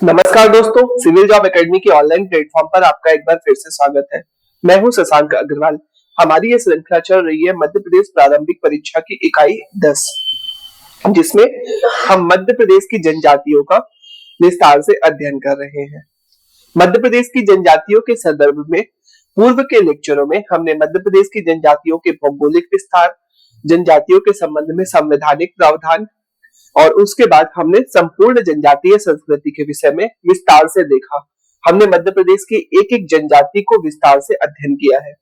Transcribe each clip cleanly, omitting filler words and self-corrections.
नमस्कार दोस्तों, civil job academy के ऑनलाइन प्लेटफॉर्म पर आपका एक बार फिर से स्वागत है। मैं हूं शशांक अग्रवाल। हमारी ये श्रृंखला चल रही है मध्य प्रदेश प्रारंभिक परीक्षा की इकाई 10, जिसमें हम मध्य प्रदेश की जनजातियों का विस्तार से अध्ययन कर रहे हैं। मध्य प्रदेश की जनजातियों के संदर्भ में पूर्व के लेक्चरों में हमने मध्य प्रदेश की जनजातियों के भौगोलिक विस्तार, जनजातियों के संबंध में संवैधानिक प्रावधान और उसके बाद हमने संपूर्ण जनजातीय संस्कृति के विषय में विस्तार से देखा। हमने मध्य प्रदेश की एक एक जनजाति को विस्तार से अध्ययन किया है।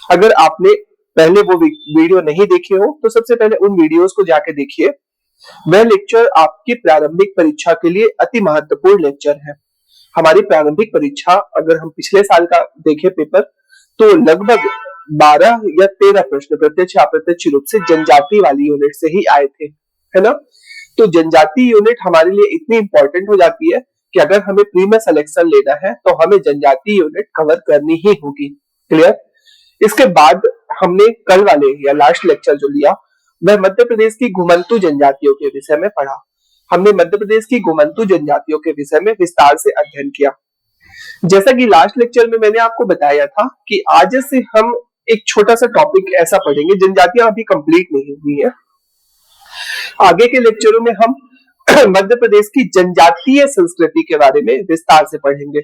अगर आपने पहले वो वीडियो नहीं देखे हो तो सबसे पहले उन वीडियोस को जाके देखिए। वह लेक्चर आपकी प्रारंभिक परीक्षा के लिए अति महत्वपूर्ण लेक्चर है। हमारी प्रारंभिक परीक्षा अगर हम पिछले साल का देखें पेपर तो लगभग 12 या 13 प्रश्न प्रत्यक्ष या अप्रत्यक्ष रूप से जनजाति वाली यूनिट से ही आए थे, है ना। तो जनजाति यूनिट हमारे लिए इतनी इंपॉर्टेंट हो जाती है कि अगर हमें प्री में सिलेक्शन लेना है तो हमें जनजाति यूनिट कवर करनी ही होगी। क्लियर। इसके बाद हमने कल वाले या लास्ट लेक्चर जो लिया वह मध्य प्रदेश की घुमंतू जनजातियों के विषय में पढ़ा। हमने मध्य प्रदेश की घुमंतू जनजातियों के विषय में विस्तार से अध्ययन किया। जैसा कि लास्ट लेक्चर में मैंने आपको बताया था कि आज से हम एक छोटा सा टॉपिक ऐसा पढ़ेंगे, जनजातियां अभी कंप्लीट नहीं हुई है। आगे के लेक्चरों में हम मध्य प्रदेश की जनजातीय संस्कृति के बारे में विस्तार से पढ़ेंगे।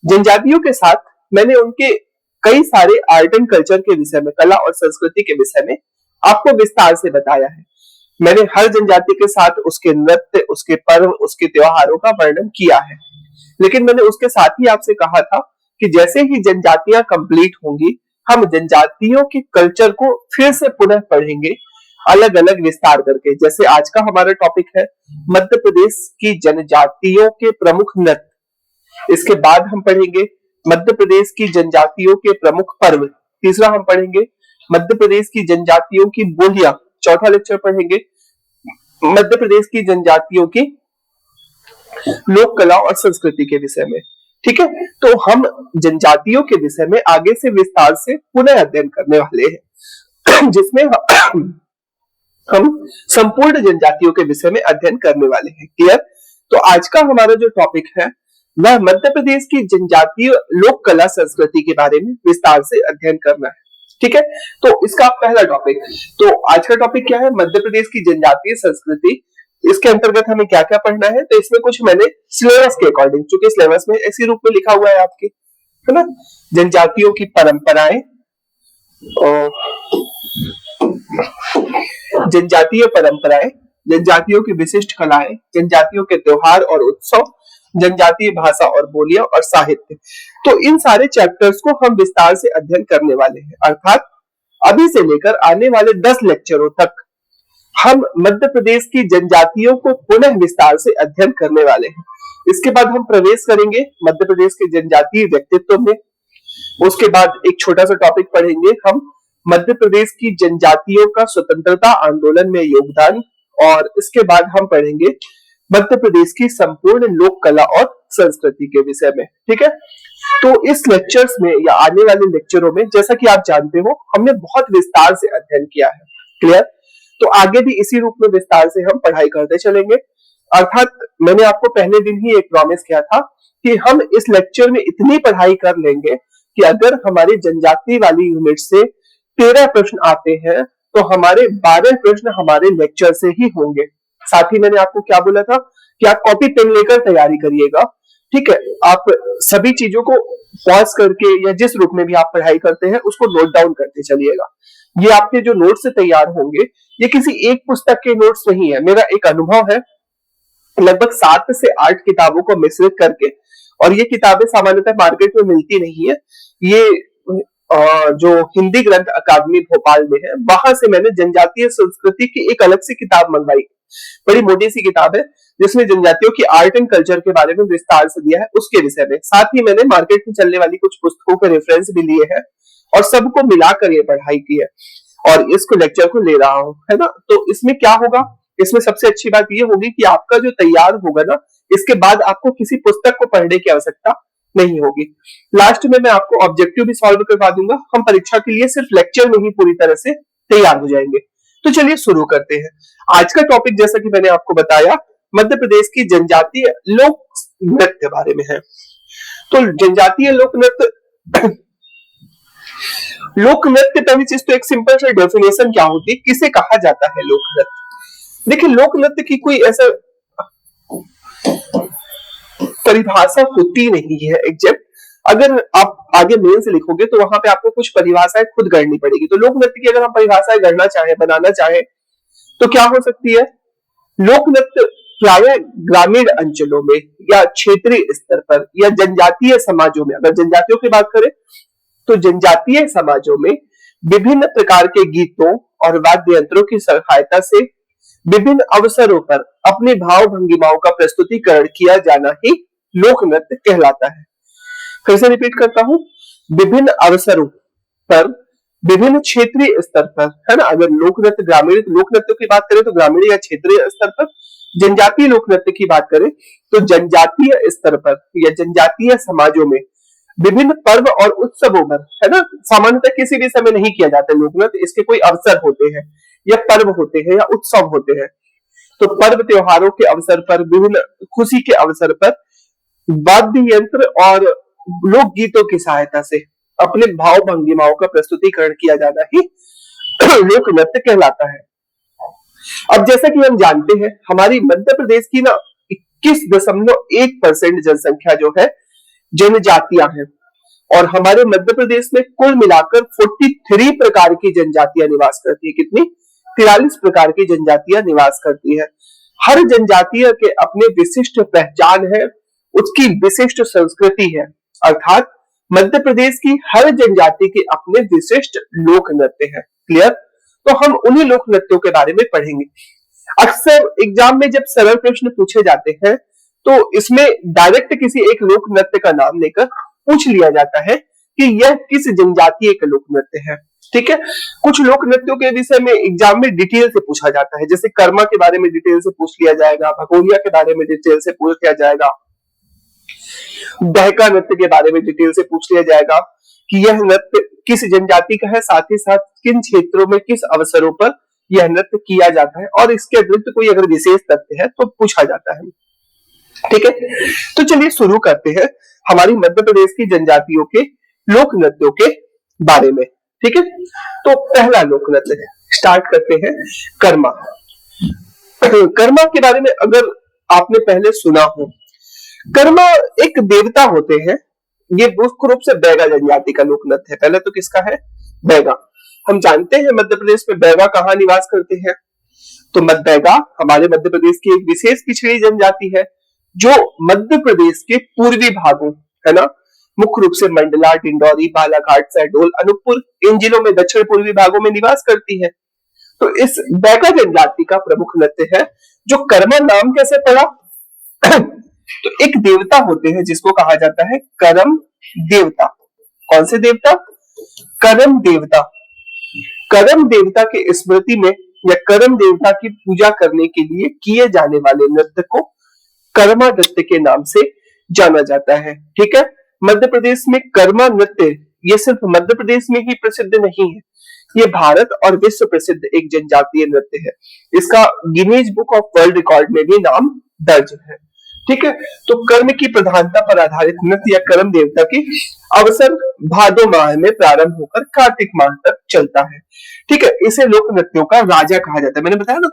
जनजातियों के साथ मैंने उनके कई सारे आर्ट एंड कल्चर के विषय में, कला और संस्कृति के विषय में आपको विस्तार से बताया है। मैंने हर जनजाति के साथ उसके नृत्य, उसके पर्व, उसके त्योहारों का वर्णन किया है। लेकिन मैंने उसके साथ ही आपसे कहा था कि जैसे ही जनजातियां कंप्लीट होंगी हम जनजातियों के कल्चर को फिर से पुनः पढ़ेंगे, अलग अलग विस्तार करके। जैसे आज का हमारा टॉपिक है मध्य प्रदेश की जनजातियों के प्रमुख नृत्य। इसके बाद हम पढ़ेंगे मध्य प्रदेश की जनजातियों के प्रमुख पर्व। तीसरा हम पढ़ेंगे मध्य प्रदेश की जनजातियों की बोलियां। चौथा लेक्चर पढ़ेंगे मध्य प्रदेश की जनजातियों की लोक कला और संस्कृति के विषय में। ठीक है, तो हम जनजातियों के विषय में आगे से विस्तार से पुनः अध्ययन करने वाले हैं, जिसमें हम संपूर्ण जनजातियों के विषय में अध्ययन करने वाले हैं। क्लियर। तो आज का हमारा जो टॉपिक है वह मध्य प्रदेश की जनजातीय लोक कला संस्कृति के बारे में विस्तार से अध्ययन करना है। ठीक है, तो इसका पहला टॉपिक, तो आज का टॉपिक क्या है? मध्य प्रदेश की जनजातीय संस्कृति। इसके अंतर्गत हमें क्या क्या पढ़ना है? तो इसमें कुछ मैंने सिलेबस के अकॉर्डिंग, चूंकि सिलेबस में ऐसी रूप में लिखा हुआ है आपके, है ना, जनजातियों की परंपराएं, जनजातीय परंपराएं, जनजातियों की विशिष्ट कलाएं, जनजातियों के त्योहार और उत्सव, जनजातीय भाषा और बोलियां और साहित्य। तो इन सारे चैप्टर्स को हम विस्तार से अध्ययन करने वाले हैं। अर्थात अभी से लेकर आने वाले 10 लेक्चरों तक हम मध्य प्रदेश की जनजातियों को पुनः विस्तार से अध्ययन करने वाले हैं। इसके बाद हम प्रवेश करेंगे मध्य प्रदेश के जनजातीय व्यक्तित्व में। उसके बाद एक छोटा सा टॉपिक पढ़ेंगे हम मध्य प्रदेश की जनजातियों का स्वतंत्रता आंदोलन में योगदान, और इसके बाद हम पढ़ेंगे मध्य प्रदेश की संपूर्ण लोक कला और संस्कृति के विषय में। ठीक है, तो इस लेक्चर्स में या आने वाले लेक्चरों में, जैसा कि आप जानते हो, हमने बहुत विस्तार से अध्ययन किया है। क्लियर। तो आगे भी इसी रूप में विस्तार से हम पढ़ाई करते चलेंगे। अर्थात मैंने आपको पहले दिन ही एक प्रॉमिस किया था कि हम इस लेक्चर में इतनी पढ़ाई कर लेंगे कि अगर हमारी जनजाति वाली यूनिट से 13 प्रश्न आते हैं तो हमारे 12 प्रश्न हमारे लेक्चर से ही होंगे। साथ ही मैंने आपको क्या बोला था कि आप कॉपी पेन लेकर तैयारी करिएगा। ठीक है, आप सभी चीजों को पॉज करके या जिस रूप में भी आप पढ़ाई करते हैं उसको नोट डाउन करते चलिएगा। ये आपके जो नोट्स तैयार होंगे ये किसी एक पुस्तक के नोट्स नहीं है। मेरा एक अनुभव है, लगभग 7 से 8 किताबों को मिश्रित करके, और ये किताबें सामान्यतः मार्केट में मिलती नहीं है। ये जो हिंदी ग्रंथ अकादमी भोपाल में है, वहां से मैंने जनजातीय संस्कृति की एक अलग सी किताब मंगवाई। बड़ी मोटी सी किताब है जिसमें जनजातियों की आर्ट एंड कल्चर के बारे में विस्तार से दिया है, उसके विषय में। साथ ही मैंने मार्केट में चलने वाली कुछ पुस्तकों के रेफरेंस भी लिए हैं और सबको मिलाकर ये पढ़ाई की है और इसको लेक्चर को ले रहा हूं, है ना। तो इसमें क्या होगा, इसमें सबसे अच्छी बात ये होगी कि आपका जो तैयार होगा ना, इसके बाद आपको किसी पुस्तक को पढ़ने की आवश्यकता नहीं होगी। लास्ट में मैं आपको ऑब्जेक्टिव भी सॉल्व करवा दूंगा। हम परीक्षा के लिए सिर्फ लेक्चर में ही पूरी तरह से तैयार हो जाएंगे। तो चलिए शुरू करते हैं। आज का टॉपिक, जैसा कि मैंने आपको बताया, मध्य प्रदेश की जनजातीय लोक नृत्य बारे में है। तो जनजातीय लोक नृत्य लोक नृत्य पहली चीज तो एक सिंपल सा डेफिनेशन क्या होती है, किसे कहा जाता है लोक नृत्य। देखिए लोक नृत्य की कोई ऐसा परिभाषा होती नहीं है एग्जैक्ट। अगर आप आगे मेन से लिखोगे तो वहां पे आपको कुछ परिभाषाएं खुद गढ़नी पड़ेगी। तो लोक नृत्य की अगर हम परिभाषाएं गढ़ना चाहे, बनाना चाहे तो क्या हो सकती है, लोक नृत्य प्रायः ग्रामीण अंचलों में या क्षेत्रीय स्तर पर या जनजातीय समाजों में, अगर जनजातियों की बात करें तो जनजातीय समाजों में विभिन्न प्रकार के गीतों और वाद्य यंत्रों की सहायता से विभिन्न अवसरों पर अपने भाव भंगिमाओं का प्रस्तुतिकरण किया जाना ही लोक नृत्य कहलाता है। फिर से रिपीट करता हूं, विभिन्न अवसरों पर विभिन्न क्षेत्रीय स्तर पर, है ना। अगर लोक नृत्य ग्रामीण लोक नृत्य की बात करें तो ग्रामीण या क्षेत्रीय स्तर पर, जनजातीय लोक नृत्य की बात करें तो जनजातीय स्तर पर या जनजातीय समाजों में विभिन्न पर्व और उत्सवों पर, है ना। सामान्यतः किसी भी समय नहीं किया जाता लोक नृत्य, इसके कोई अवसर होते हैं या पर्व होते हैं या उत्सव होते हैं। तो पर्व त्योहारों के अवसर पर, विभिन्न खुशी के अवसर पर वाद्य यंत्र और लोक गीतों की सहायता से अपने भाव भंगिमाओं का प्रस्तुतिकरण किया जाना ही लोक नृत्य कहलाता है। अब जैसा कि हम जानते हैं हमारी मध्य प्रदेश की ना 21.1% जनसंख्या जो है जनजातियां हैं, और हमारे मध्य प्रदेश में कुल मिलाकर 43 प्रकार की जनजातियां निवास करती है। कितनी? 43 प्रकार की जनजातियां निवास करती है। हर जनजातीय के अपने विशिष्ट पहचान है, उसकी विशिष्ट संस्कृति है, अर्थात मध्य प्रदेश की हर जनजाति के अपने विशिष्ट लोक नृत्य है। क्लियर? तो हम उन्हीं लोक नृत्यों के बारे में पढ़ेंगे। अक्सर एग्जाम में जब सरल प्रश्न पूछे जाते हैं तो इसमें डायरेक्ट किसी एक लोक नृत्य का नाम लेकर पूछ लिया जाता है कि यह किस जनजातीय का लोक नृत्य है। ठीक है, कुछ लोक नृत्यों के विषय में एग्जाम में डिटेल से पूछा जाता है, जैसे कर्मा के बारे में डिटेल से पूछ लिया जाएगा, भगोरिया के बारे में डिटेल से पूछ लिया जाएगा, दहका नृत्य के बारे में डिटेल से पूछ लिया जाएगा कि यह नृत्य किस जनजाति का है, साथ ही साथ किन क्षेत्रों में किस अवसरों पर यह नृत्य किया जाता है, और इसके अतिरिक्त कोई अगर विशेष तथ्य है तो पूछा जाता है। ठीक है, तो चलिए शुरू करते हैं हमारी मध्य प्रदेश की जनजातियों के लोक नृत्यों के बारे में। ठीक है, तो पहला लोक नृत्य स्टार्ट करते हैं कर्मा। कर्मा के बारे में अगर आपने पहले सुना हो, कर्मा एक देवता होते हैं। ये मुख्य रूप से बैगा जनजाति का लोक नृत्य है। पहले तो किसका है? बैगा। हम जानते हैं मध्य प्रदेश में बैगा कहाँ निवास करते हैं, तो बैगा हमारे मध्य प्रदेश की एक विशेष पिछड़ी जनजाति है जो मध्य प्रदेश के पूर्वी भागों, है ना, मुख्य रूप से मंडला, डिंडौरी, बालाघाट, शहडोल, अनूपपुर, इन जिलों में दक्षिण पूर्वी भागों में निवास करती है। तो इस बैगा जनजाति का प्रमुख नृत्य है। जो कर्मा नाम कैसे पड़ा? तो एक देवता होते हैं जिसको कहा जाता है करम देवता। कौन से देवता? करम देवता। करम देवता के स्मृति में या करम देवता की पूजा करने के लिए किए जाने वाले नृत्य को कर्मा नृत्य के नाम से जाना जाता है। ठीक है, मध्य प्रदेश में कर्मा नृत्य ये सिर्फ मध्य प्रदेश में ही प्रसिद्ध नहीं है, ये भारत और विश्व प्रसिद्ध एक जनजातीय नृत्य है। इसका Guinness book of world record में भी नाम दर्ज है। ठीक है, तो कर्म की प्रधानता पर आधारित नृत्य या कर्म देवता की अवसर भादो माह में प्रारंभ होकर कार्तिक माह तक चलता है। ठीक है, इसे लोक नृत्यों का राजा कहा जाता है। मैंने बताया ना,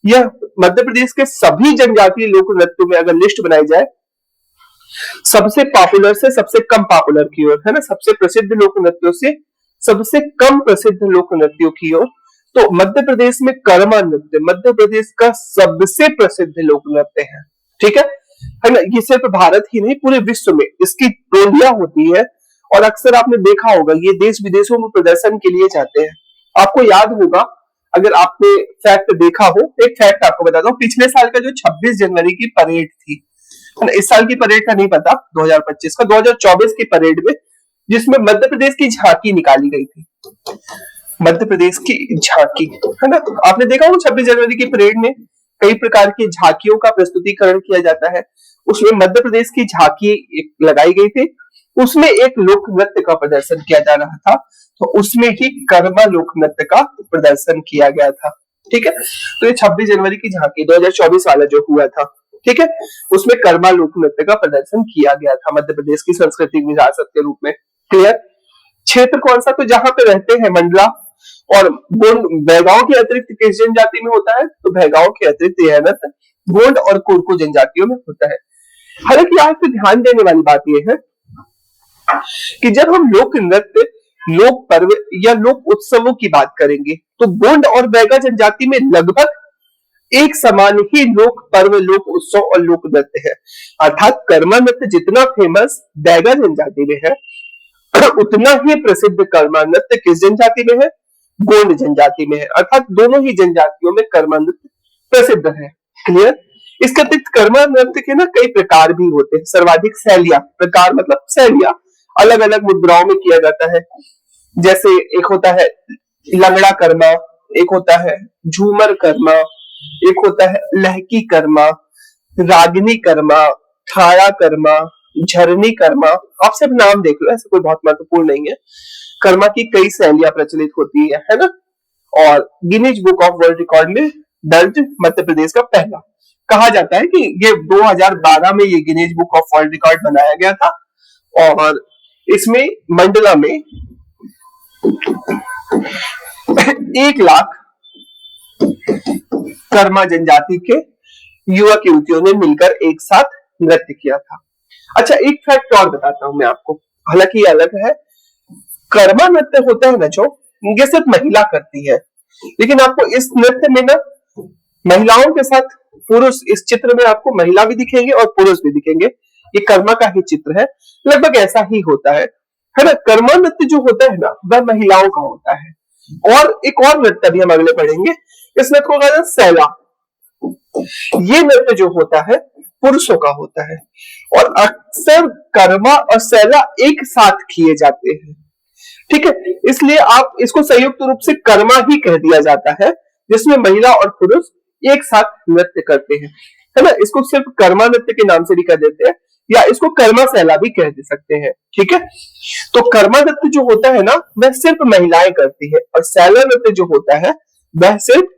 यह मध्य प्रदेश के सभी जनजातीय लोक नृत्यों में अगर लिस्ट बनाई जाए सबसे पॉपुलर से सबसे कम पॉपुलर की ओर, है ना, सबसे प्रसिद्ध लोक नृत्यों से सबसे कम प्रसिद्ध लोक नृत्यों की ओर, तो मध्य प्रदेश में कर्मा नृत्य मध्य प्रदेश का सबसे प्रसिद्ध लोक नृत्य है। ठीक है ना। ये सिर्फ भारत ही नहीं पूरे विश्व में इसकी टोलियां होती है, और अक्सर आपने देखा होगा ये देश विदेशों में प्रदर्शन के लिए जाते हैं। आपको याद होगा, अगर आपने फैक्ट देखा हो, एक फैक्ट आपको बताता हूँ। पिछले साल का जो 26 जनवरी की परेड थी, इस साल की परेड का नहीं पता, 2025 का, 2024 की परेड में जिसमें मध्य प्रदेश की झांकी निकाली गई थी, मध्य प्रदेश की झांकी, है ना। आपने देखा होगा 26 जनवरी की परेड में कई प्रकार की झांकियों का प्रस्तुतिकरण किया जाता है, उसमें मध्य प्रदेश की झांकी लगाई गई थी, उसमें एक लोक नृत्य का प्रदर्शन किया जा रहा था, तो उसमें ही कर्मा लोक नृत्य का प्रदर्शन किया गया था। ठीक है, तो ये 26 जनवरी की झांकी 2024 वाला जो हुआ था ठीक है, उसमें कर्मा लोक नृत्य का प्रदर्शन किया गया था मध्य प्रदेश की सांस्कृतिक विरासत के रूप में। क्लियर। क्षेत्र कौन सा, तो जहां पे रहते हैं मंडला और गोंड, भैगांव के अतिरिक्त किस जनजाति में होता है, तो भैगांव के अतिरिक्त यह नृत्य गोंड और कोरकू जनजातियों में होता है। हालांकि यहाँ पे ध्यान देने वाली बात यह है कि जब हम लोक नृत्य, लोक पर्व या लोक उत्सवों की बात करेंगे तो गोंड और बैगा जनजाति में लगभग एक समान ही लोक पर्व, लोक उत्सव और लोक नृत्य है। अर्थात कर्मा नृत्य जितना फेमस बैगा जनजाति में है, उतना ही प्रसिद्ध कर्मा नृत्य किस जनजाति में है, गोंड जनजाति में है। अर्थात दोनों ही जनजातियों में कर्मा नृत्य प्रसिद्ध है। क्लियर। इसके अतिरिक्त कर्मा नृत्य के ना कई प्रकार भी होते हैं। सर्वाधिक शैलियां, प्रकार मतलब शैलियां अलग अलग मुद्राओं में किया जाता है। जैसे एक होता है लंगड़ा कर्मा, एक होता है झूमर कर्मा, एक होता है लहकी कर्मा, रागिनी कर्मा, ठाड़ा कर्मा, झरनी कर्मा। आप सब नाम देख लो, ऐसे कोई बहुत महत्वपूर्ण नहीं है। कर्मा की कई शैलियां प्रचलित होती है ना। और Guinness book of world record में दर्ज मध्य प्रदेश का पहला, कहा जाता है कि ये 2012 में ये Guinness book of world record बनाया गया था और इसमें मंडला में 1 लाख कर्मा जनजाति के युवक युवतियों ने मिलकर एक साथ नृत्य किया था। अच्छा, एक फैक्ट और बताता हूं मैं आपको, हालांकि ये अलग है। कर्मा नृत्य होता है ना जो, ये सिर्फ महिला करती है, लेकिन आपको इस नृत्य में ना महिलाओं के साथ पुरुष, इस चित्र में आपको महिला भी दिखेंगे और पुरुष भी दिखेंगे। ये कर्मा का ही चित्र है, लगभग ऐसा ही होता है ना। कर्मा नृत्य जो होता है ना, वह महिलाओं का होता है। और एक और नृत्य भी हम अगले पढ़ेंगे, इस नृत्य को कहते हैं सैला। ये नृत्य जो होता है पुरुषों का होता है और अक्सर कर्मा और सैला एक साथ किए जाते हैं। ठीक है, इसलिए आप इसको संयुक्त रूप से कर्मा ही कह दिया जाता है, जिसमें महिला और पुरुष एक साथ नृत्य करते हैं, है ना। इसको सिर्फ कर्मा नृत्य के नाम से भी कह देते हैं या इसको कर्मा सैला भी कह दे सकते हैं। ठीक है, तो कर्मा नृत्य जो होता है ना, वह सिर्फ महिलाएं करती है और सैला नृत्य जो होता है वह सिर्फ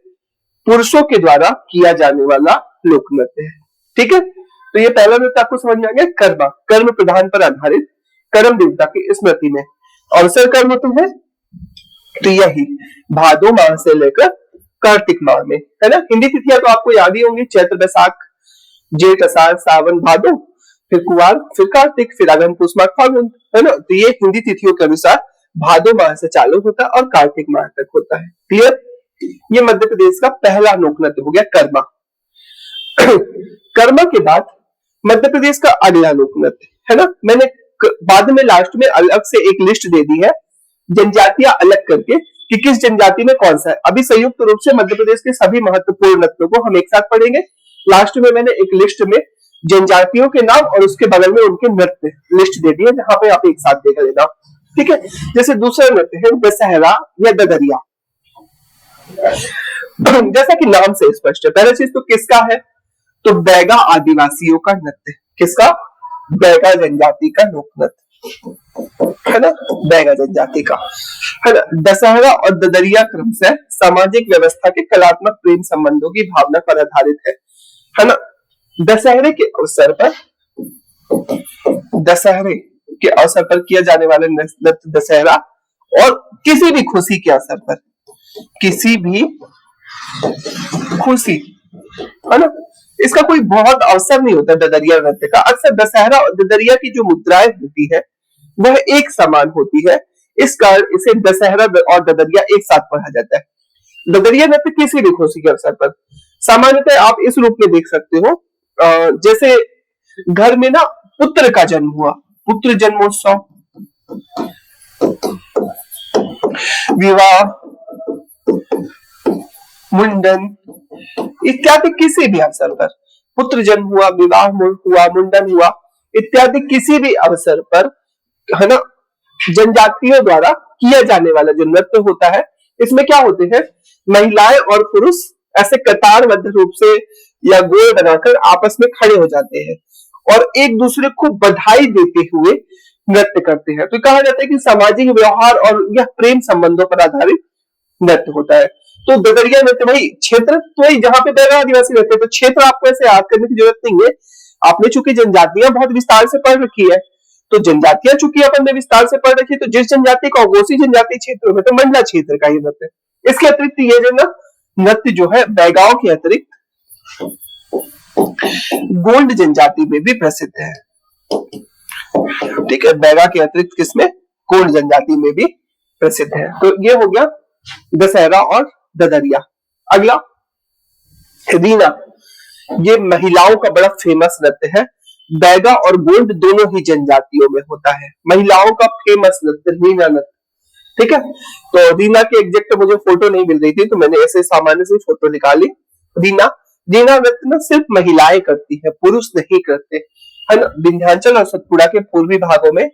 पुरुषों के द्वारा किया जाने वाला लोक नृत्य है। ठीक है, तो ये पहला नृत्य आपको समझ में आ गया। कर्मा, कर्म प्रधान पर आधारित, कर्म देवता की स्मृति में। अवसर कर्म तो है, तो यही भादो माह से लेकर कार्तिक माह में, है ना। हिंदी तिथियां तो आपको याद ही होंगी, चैत्र, बैसाख, जेठ, अषाढ़, सावन, भादो, फिर कुवार, फिर कार्तिक, फिर अगहन, पुष, माघ, फागुन, है ना। तो ये हिंदी तिथियों के अनुसार भादो माह से चालू होता है और कार्तिक माह तक होता है। क्लियर। ये मध्य प्रदेश का पहला लोक नृत्य हो गया कर्मा। कर्मा के बाद मध्य प्रदेश का अगला लोक नृत्य, है ना। मैंने बाद में लास्ट में अलग से एक लिस्ट दे दी है जनजातियां अलग करके कि किस जनजाति में कौन सा है। अभी संयुक्त रूप से मध्य प्रदेश के सभी महत्वपूर्ण नृत्यों को हम एक साथ पढ़ेंगे। लास्ट में मैंने एक लिस्ट में जनजातियों के नाम और उसके बगल में उनके नृत्य लिस्ट दे दी है, जहां पे आप एक साथ देख लेना। ठीक है, जैसे दूसरा नृत्य है दशहरा या ददरिया। जैसा कि नाम से स्पष्ट है, पहला चीज तो किसका है, तो बैगा आदिवासियों का नृत्य। किसका, बैगा जनजाति का लोक नृत्य, है ना, बैगा जनजाति का, है ना। दशहरा और ददरिया क्रम से सामाजिक व्यवस्था के कलात्मक प्रेम संबंधों की भावना पर आधारित है ना। दशहरे के अवसर पर, दशहरे के अवसर पर किया जाने वाला नृत्य दशहरा और किसी भी खुशी के अवसर पर, किसी भी खुशी, है ना, इसका कोई बहुत अवसर नहीं होता ददरिया नृत्य का। अक्सर दशहरा और ददरिया की जो मुद्राएं होती है वह एक समान होती है, इस कारण इसे दशहरा और ददरिया एक साथ पढ़ा जाता है। ददरिया नृत्य किसी भी खुशी के अवसर पर सामान्यतः आप इस रूप में देख सकते हो, जैसे घर में ना पुत्र का जन्म हुआ, पुत्र जन्मोत्सव, विवाह, मुंडन इत्यादि किसी भी अवसर पर, पुत्र जन्म हुआ, विवाह हुआ, मुंडन हुआ इत्यादि किसी भी अवसर पर, है ना, जनजातियों द्वारा किया जाने वाला जो नृत्य होता है, इसमें क्या होते हैं, महिलाएं और पुरुष ऐसे कतारबद्ध रूप से या गोल बनाकर आपस में खड़े हो जाते हैं और एक दूसरे को बधाई देते हुए नृत्य करते हैं। तो कहा जाता है कि सामाजिक व्यवहार और यह प्रेम संबंधों पर आधारित नृत्य होता है। तो ददरिया नृत्य वही क्षेत्र, तो वही जहां पे बैगा आदिवासी रहते हैं, तो क्षेत्र आपको ऐसे याद करने की जरूरत नहीं है। आपने चूंकि जनजातियां बहुत विस्तार से पढ़ रखी है, तो जनजातियां चूंकि अपन ने विस्तार से पढ़ रखी है, तो जिस जनजाति का उसी जनजाति क्षेत्र में, तो मंडला क्षेत्र का ये नृत्य। इसके अतिरिक्त ये जो ना नृत्य जो है बैगाओं के अतिरिक्त गोंड जनजाति में भी प्रसिद्ध है। ठीक है, बैगा के अतिरिक्त किसमें, गोंड जनजाति में भी प्रसिद्ध है। तो ये हो गया दशहरा और ददरिया। अगला रीना, ये महिलाओं का बड़ा फेमस नृत्य है। बैगा और गोंड दोनों ही जनजातियों में होता है। महिलाओं का फेमस नृत्य रीना नृत्य। ठीक है, तो रीना की एग्जैक्ट मुझे फोटो नहीं मिल रही थी, तो मैंने ऐसे सामान्य से फोटो निकाली। रीना नृत्य ना सिर्फ महिलाएं करती है, पुरुष नहीं करते, है ना। विंध्याचल और सतपुड़ा के पूर्वी भागों में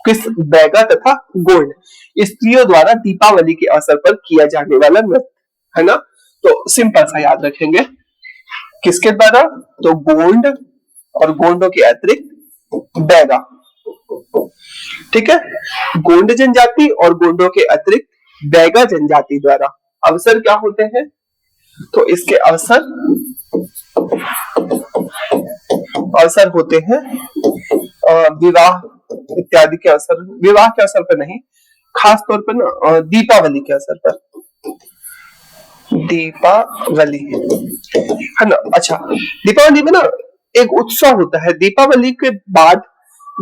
किस बैगा तथा गोंड स्त्रियों द्वारा दीपावली के अवसर पर किया जाने वाला नृत्य, है ना। तो सिंपल सा याद रखेंगे, किसके द्वारा, तो गोंड और गोंडों के अतिरिक्त बैगा। ठीक है, गोंड जनजाति और गोंडों के अतिरिक्त बैगा जनजाति द्वारा अवसर क्या होते हैं, तो इसके अवसर होते हैं विवाह इत्यादि के अवसर, विवाह के अवसर पर नहीं, खास तौर पर ना दीपावली के अवसर पर, दीपावली, है ना। अच्छा, दीपावली में ना एक उत्सव होता है, दीपावली के बाद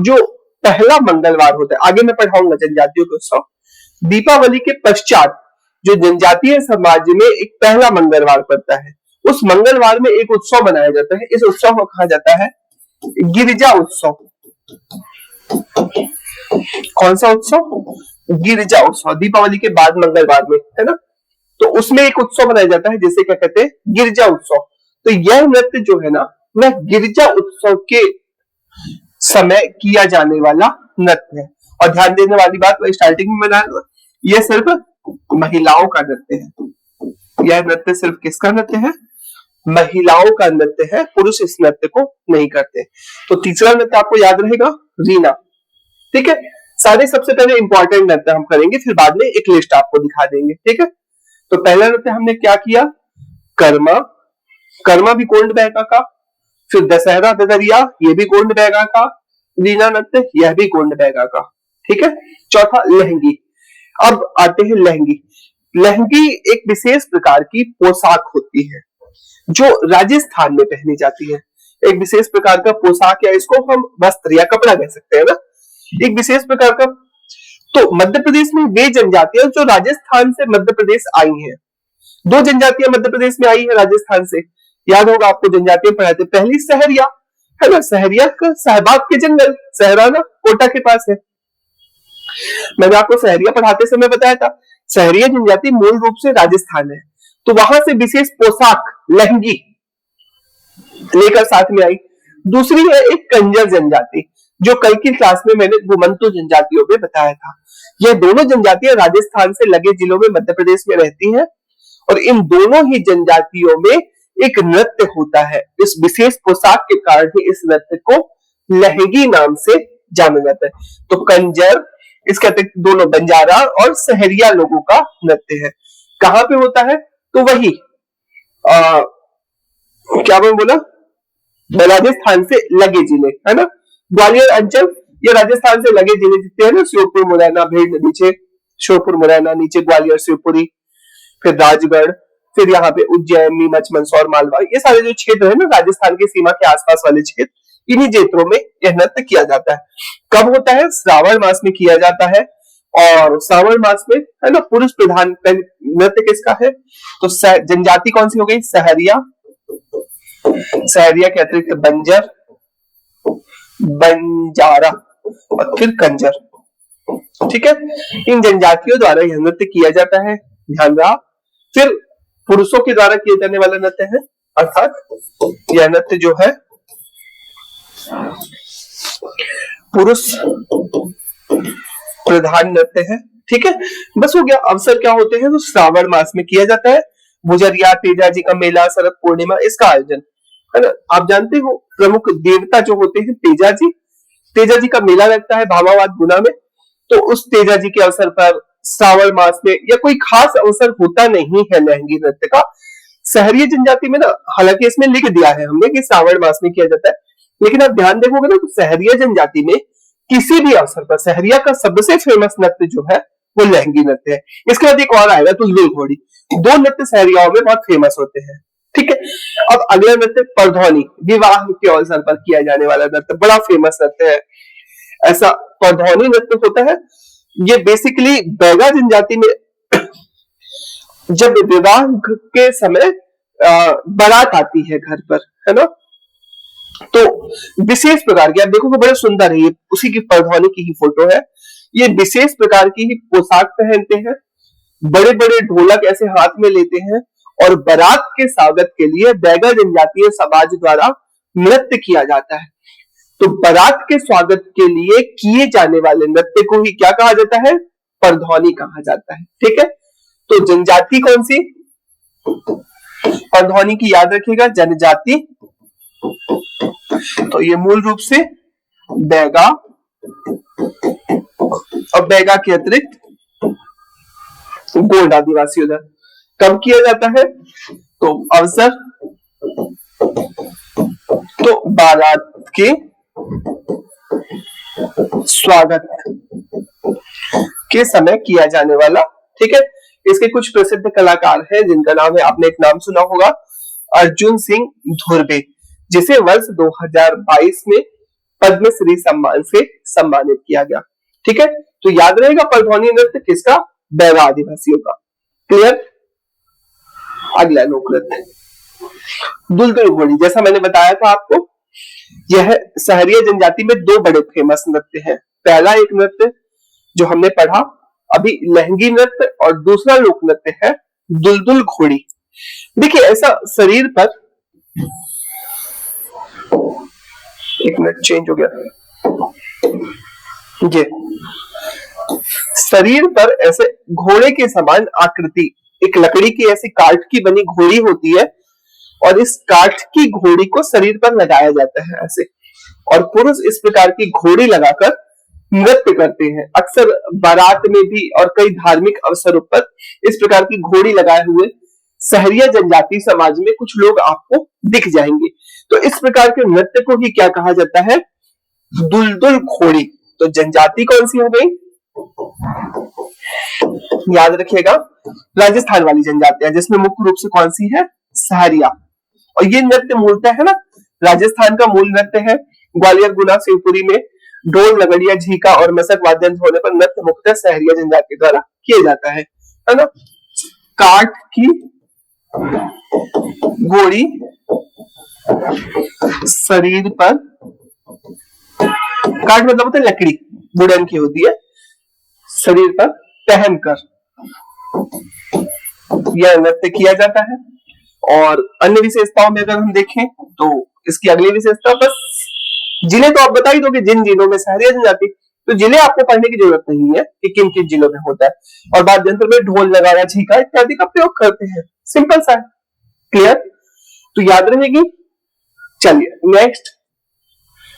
जो पहला मंगलवार होता है, आगे मैं पढ़ाऊंगा जनजातियों के उत्सव। दीपावली के पश्चात जो जनजातीय समाज में एक पहला मंगलवार पड़ता है, उस मंगलवार में एक उत्सव मनाया जाता है। इस उत्सव को कहा जाता है गिरिजा उत्सव। कौन सा उत्सव, गिरिजा उत्सव, दीपावली के बाद मंगलवार में, है ना। तो उसमें एक उत्सव मनाया जाता है जिसे क्या कहते हैं, गिरिजा उत्सव। तो यह नृत्य जो है ना, वह गिरिजा उत्सव के समय किया जाने वाला नृत्य है। और ध्यान देने वाली बात वही स्टार्टिंग में मैंने, यह सिर्फ महिलाओं का नृत्य है। यह नृत्य सिर्फ किसका नृत्य है, महिलाओं का नृत्य है, पुरुष इस नृत्य को नहीं करते। तो तीसरा नृत्य आपको याद रहेगा, रीना। ठीक है, सारे सबसे पहले इंपॉर्टेंट नृत्य हम करेंगे, फिर बाद में एक लिस्ट आपको दिखा देंगे। ठीक है, तो पहला नृत्य हमने क्या किया, कर्मा। कर्मा भी गोंड बैगा का। फिर दशहरा ददरिया, ये भी गोंड बैगा का। रीना नृत्य, यह भी गोंड बैगा का। ठीक है, चौथा लहंगी। अब आते हैं लहंगी। लहंगी एक विशेष प्रकार की पोशाक होती है जो राजस्थान में पहनी जाती है। एक विशेष प्रकार का पोशाक, या इसको हम वस्त्र या कपड़ा कह सकते हैं ना, एक विशेष प्रकार का। तो मध्य प्रदेश में वे जनजातियां जो राजस्थान से मध्य प्रदेश आई हैं, दो जनजातियां मध्य प्रदेश में आई है राजस्थान से, याद होगा आपको जनजातियां पढ़ाते। पहली सहरिया, है ना, सहरिया का सहबाग के जंगल, सहरा ना कोटा के पास है। मैंने आपको सहरिया पढ़ाते समय बताया था, सहरिया जनजाति मूल रूप से राजस्थान है, तो वहां से विशेष पोशाक लहंगी लेकर साथ में आई। दूसरी है एक कंजर जनजाति, जो कल की क्लास में मैंने घुमंतु जनजातियों में बताया था। यह दोनों जनजातियां राजस्थान से लगे जिलों में मध्य प्रदेश में रहती हैं, और इन दोनों ही जनजातियों में एक नृत्य होता है। इस विशेष पोशाक के कारण ही इस नृत्य को लहंगी नाम से जाना जाता है। तो कंजर, इसके अतिरिक्त दोनों बंजारा और सहरिया लोगों का नृत्य है। कहां पे होता है, तो वही क्या मैं बोला, राजस्थान से लगे जिले, है ना। ग्वालियर अंचल, ये राजस्थान से लगे जिले जितने हैं ना, श्योपुर मुरैना, भेड़ नीचे श्योपुर मुरैना, नीचे ग्वालियर शिवपुरी, फिर राजगढ़, फिर यहाँ पे उज्जैन, नीमच, मंदसौर, मालवा, ये सारे जो क्षेत्र है ना राजस्थान की सीमा के आसपास वाले क्षेत्र, इन्हीं क्षेत्रों में यह नृत्य किया जाता है। कब होता है, श्रावण मास में किया जाता है। और श्रावण मास में, है ना, पुरुष प्रधान नृत्य किसका है, तो जनजाति कौन सी हो गई, सहरिया। सहरिया के अतिरिक्त बंजर, बंजारा और फिर कंजर। ठीक है, इन जनजातियों द्वारा यह नृत्य किया जाता है, ध्यान रहा। फिर पुरुषों के द्वारा किए जाने वाला नृत्य है, अर्थात यह नृत्य जो है पुरुष प्रधान नृत्य है। ठीक है, बस हो गया। अवसर क्या होते हैं, तो श्रावण मास में किया जाता है। भुजरिया, तेजाजी का मेला, शरद पूर्णिमा, इसका आयोजन, है ना। आप जानते हो प्रमुख देवता जो होते हैं तेजाजी, तेजाजी का मेला लगता है भावाबाद गुना में, तो उस तेजाजी के अवसर पर श्रावण मास में या कोई खास अवसर होता नहीं है लहंगी नृत्य का। सहरिया जनजाति में ना, हालांकि इसमें लिख दिया है हमने कि श्रावण मास में किया जाता है, लेकिन आप ध्यान देखोगे ना तो सहरिया जनजाति में किसी भी अवसर पर सहरिया का सबसे फेमस नृत्य जो है वो लहंगी नृत्य है। इसके बाद एक और आएगा दुलदुल घोड़ी। दो नृत्य सहरियाओं में बहुत फेमस होते हैं। ठीक है, अब अगला नृत्य परधौनी, विवाह के अवसर पर किया जाने वाला नृत्य, बड़ा फेमस नृत्य है। ऐसा परधौनी नृत्य होता है, ये बेसिकली बैगा जनजाति में जब विवाह के समय बारात आती है घर पर, है ना, तो विशेष प्रकार की, आप देखोगे बड़े सुंदर है, ये उसी की परधौनी की ही फोटो है। ये विशेष प्रकार की ही पोशाक पहनते हैं, बड़े बड़े ढोलक ऐसे हाथ में लेते हैं और बारात के स्वागत के लिए बैगा जनजातीय समाज द्वारा नृत्य किया जाता है। तो बारात के स्वागत के लिए किए जाने वाले नृत्य को ही क्या कहा जाता है? परधौनी कहा जाता है। ठीक है, तो जनजाति कौन सी? परधौनी की याद रखिएगा, जनजाति। तो ये मूल रूप से बैगा और बैगा के अतिरिक्त गोंड आदिवासी उधर कब किया जाता है? तो अवसर, तो बारात के स्वागत के समय किया जाने वाला। ठीक है, इसके कुछ प्रसिद्ध कलाकार हैं जिनका नाम है, आपने एक नाम सुना होगा, अर्जुन सिंह धुर्वे, जिसे वर्ष 2022 में पद्मश्री सम्मान से सम्मानित किया गया। ठीक है, तो याद रहेगा परधौनी नृत्य किसका? बैगा आदिवासियों का। क्लियर? अगला लोक नृत्य दुलदुल घोड़ी, जैसा मैंने बताया था आपको, यह सहरिया जनजाति में दो बड़े फेमस नृत्य हैं। पहला एक नृत्य जो हमने पढ़ा अभी लहंगी नृत्य, और दूसरा लोक नृत्य है दुलदुल घोड़ी। देखिए ऐसा शरीर पर, एक मिनट चेंज हो गया, ये शरीर पर ऐसे घोड़े के समान आकृति, एक लकड़ी की ऐसी काठ की बनी घोड़ी होती है, और इस काठ की घोड़ी को शरीर पर लगाया जाता है ऐसे, और पुरुष इस प्रकार की घोड़ी लगाकर नृत्य करते हैं। अक्सर बारात में भी और कई धार्मिक अवसरों पर इस प्रकार की घोड़ी लगाए हुए सहरिया जनजाति समाज में कुछ लोग आपको दिख जाएंगे। तो इस प्रकार के नृत्य को ही क्या कहा जाता है? दुलदुल घोड़ी। तो जनजाति कौन सी हो गई? याद रखिएगा, राजस्थान वाली जनजातियां, जिसमें मुख्य रूप से कौन सी है? सहरिया। और ये नृत्य मूलतः है ना राजस्थान का मूल नृत्य है। ग्वालियर, गुना, शिवपुरी में ढोल, नगड़िया, झीका और मसक वाद्य होने पर नृत्य मुख्यतः सहरिया जनजाति द्वारा किया जाता है ना। काठ की घोड़ी शरीर पर, काठ मतलब होता है लकड़ी, वुडन की होती है, शरीर पर पहनकर यह नृत्य किया जाता है। और अन्य विशेषताओं में अगर हम देखें तो इसकी अगली विशेषता, बस जिले तो आप बता ही दोगे, जिन जिलों में सहरिया जनजाति, तो जिले आपको पढ़ने की जरूरत नहीं है कि किन किन जिलों में होता है, और वाद्य यंत्र में ढोल, नगाड़ा, झीका इत्यादि का प्रयोग करते हैं। सिंपल सा है। क्लियर? तो याद रहेगी। चलिए नेक्स्ट,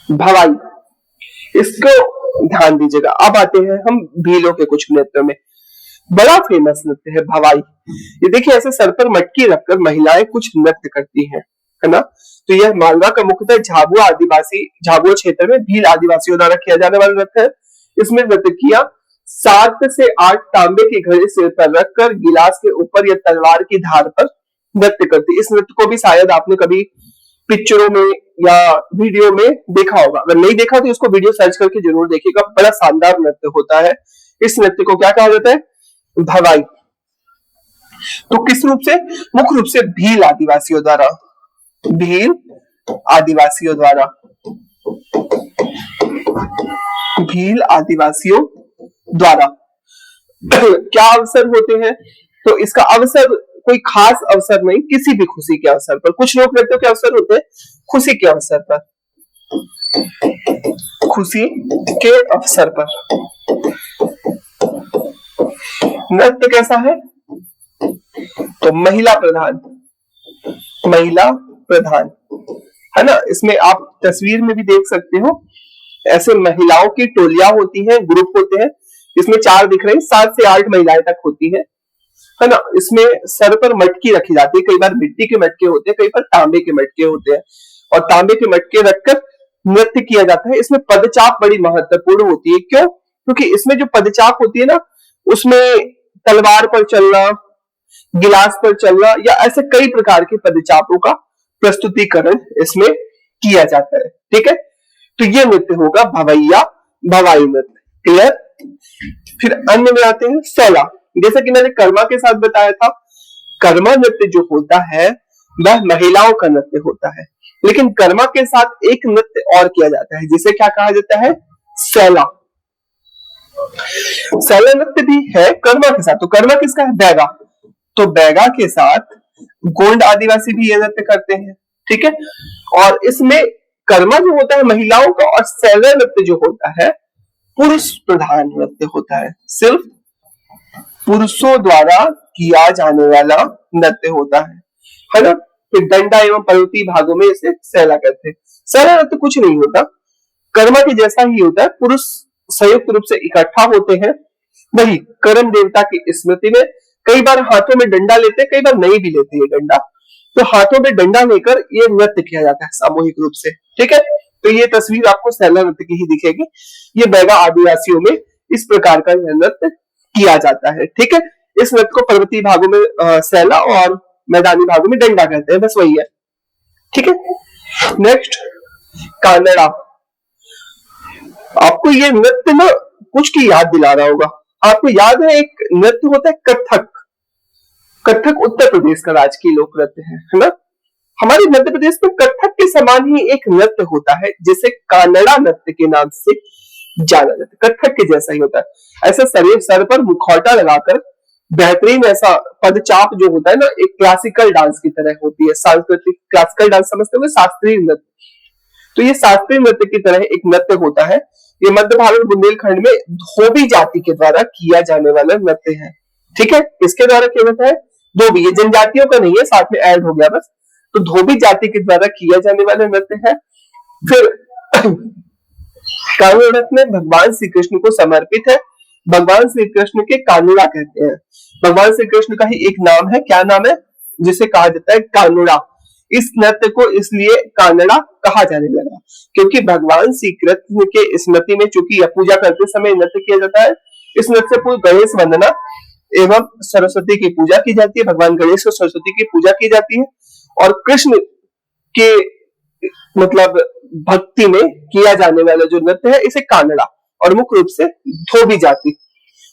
भवाई, इसको ध्यान दीजिएगा। अब आते हैं हम भीलों के कुछ नृत्यों में। बड़ा फेमस नृत्य है भवाई। ये देखिए ऐसे सर पर मटकी रखकर महिलाएं कुछ नृत्य करती हैं, है ना। तो यह मालवा का मुख्यतः झाबुआ आदिवासी, झाबुआ क्षेत्र में भील आदिवासियों द्वारा किया जाने वाला नृत्य है। इसमें नृत्य किया 7 से 8 तांबे के घड़े सिर पर रखकर गिलास के ऊपर या तलवार की धार पर नृत्य करती। इस नृत्य को भी शायद आपने कभी पिक्चरों में या वीडियो में देखा होगा। अगर नहीं देखा तो इसको वीडियो सर्च करके जरूर देखिएगा, बड़ा शानदार नृत्य होता है। इस नृत्य को क्या कहा जाता है? भवाई। तो किस रूप से? मुख्य रूप से भील आदिवासियों द्वारा, भील आदिवासियों द्वारा, भील आदिवासियों द्वारा। क्या अवसर होते हैं? तो इसका अवसर कोई खास अवसर नहीं, किसी भी खुशी के अवसर पर। कुछ लोक नृत्यों के अवसर होते हैं खुशी के अवसर पर, खुशी के अवसर पर। नृत्य कैसा है? तो महिला प्रधान, महिला प्रधान, है ना। इसमें आप तस्वीर में भी देख सकते हो, ऐसे महिलाओं की टोलियां होती हैं, ग्रुप होते हैं। इसमें 4 दिख रहे हैं, 7 से 8 महिलाएं तक होती है ना। इसमें सर पर मटकी रखी जाती है, कई बार मिट्टी के मटके होते हैं, कई बार तांबे के मटके होते हैं, और तांबे के मटके रखकर नृत्य किया जाता है। इसमें पदचाप बड़ी महत्वपूर्ण होती है। क्यों? क्योंकि इसमें जो पदचाप होती है ना, उसमें तलवार पर चलना, गिलास पर चलना, या ऐसे कई प्रकार के पदचापों का प्रस्तुतिकरण इसमें किया जाता है। ठीक है, तो ये नृत्य होगा भवैया भवाई नृत्य। क्लियर? फिर अन्य में आते हैं सैला। जैसा कि मैंने कर्मा के साथ बताया था, कर्मा नृत्य जो होता है वह महिलाओं का नृत्य होता है, लेकिन कर्मा के साथ एक नृत्य और किया जाता है जिसे क्या कहा जाता है? सैला। सैला नृत्य भी है कर्मा के साथ। तो कर्मा किसका है? बैगा। तो बैगा के साथ गोंड आदिवासी भी ये नृत्य करते हैं। ठीक है, और इसमें कर्मा जो होता है महिलाओं का, और सैला नृत्य जो होता है पुरुष प्रधान नृत्य होता है, सिर्फ पुरुषों द्वारा किया जाने वाला नृत्य होता है ना। फिर दंडा एवं पर्वतीय भागों में इसे सैला कहते हैं। सैला नृत्य कुछ नहीं होता, कर्मा के जैसा ही होता है। पुरुष संयुक्त रूप से इकट्ठा होते हैं, वही कर्म देवता की स्मृति में कई बार हाथों में डंडा लेते हैं, कई बार नहीं भी लेते हैं डंडा, तो हाथों में डंडा लेकर ये नृत्य किया जाता है सामूहिक रूप से। ठीक है, तो ये तस्वीर आपको सैला नृत्य की ही दिखेगी। ये बैगा आदिवासियों में इस प्रकार का यह नृत्य किया जाता है। ठीक है, इस नृत्य को पर्वतीय भागों में सैला और मैदानी भागों में डंडा कहते हैं, बस वही है। ठीक है, नेक्स्ट कानड़ा। आपको ये नृत्य ना कुछ की याद दिला रहा होगा। आपको याद है एक नृत्य होता है कथक। कथक उत्तर प्रदेश का राजकीय लोक नृत्य है ना। हमारे मध्य प्रदेश में कथक के समान ही एक नृत्य होता है जिसे कानड़ा नृत्य के नाम से जाना जाता है। कथक के जैसा ही होता है, ऐसा सर पर मुखौटा लगाकर बेहतरीन ऐसा पदचाप जो होता है ना, एक क्लासिकल डांस की तरह होती है। सांस्कृतिक क्लासिकल डांस समझते हुए शास्त्रीय नृत्य, तो ये शास्त्रीय नृत्य की तरह एक नृत्य होता है। ये मध्य भारत बुंदेलखंड में धोबी जाति के द्वारा किया जाने वाला नृत्य है। ठीक है, इसके द्वारा क्या होता है? धोबी, ये जनजातियों का नहीं है, साथ में ऐड हो गया बस। तो धोबी जाति के द्वारा किया जाने वाला नृत्य है। फिर कानूड़ नृत्य में भगवान श्री कृष्ण को समर्पित है। भगवान श्री कृष्ण के कानुड़ा कहते हैं। भगवान श्री कृष्ण का ही एक नाम है, क्या नाम है, जिसे कहा जाता है कानुड़ा। इस नृत्य को इसलिए कानड़ा कहा जाने लगा क्योंकि भगवान श्री कृष्ण के स्मृति में चूंकि पूजा करते समय नृत्य किया जाता है। इस नृत्य से पूरी गणेश वंदना एवं सरस्वती की पूजा की जाती है। भगवान गणेश को सरस्वती की पूजा की जाती है, और कृष्ण के मतलब भक्ति में किया जाने वाला जो नृत्य है इसे कानड़ा, और मुख्य रूप से धोबी जाति।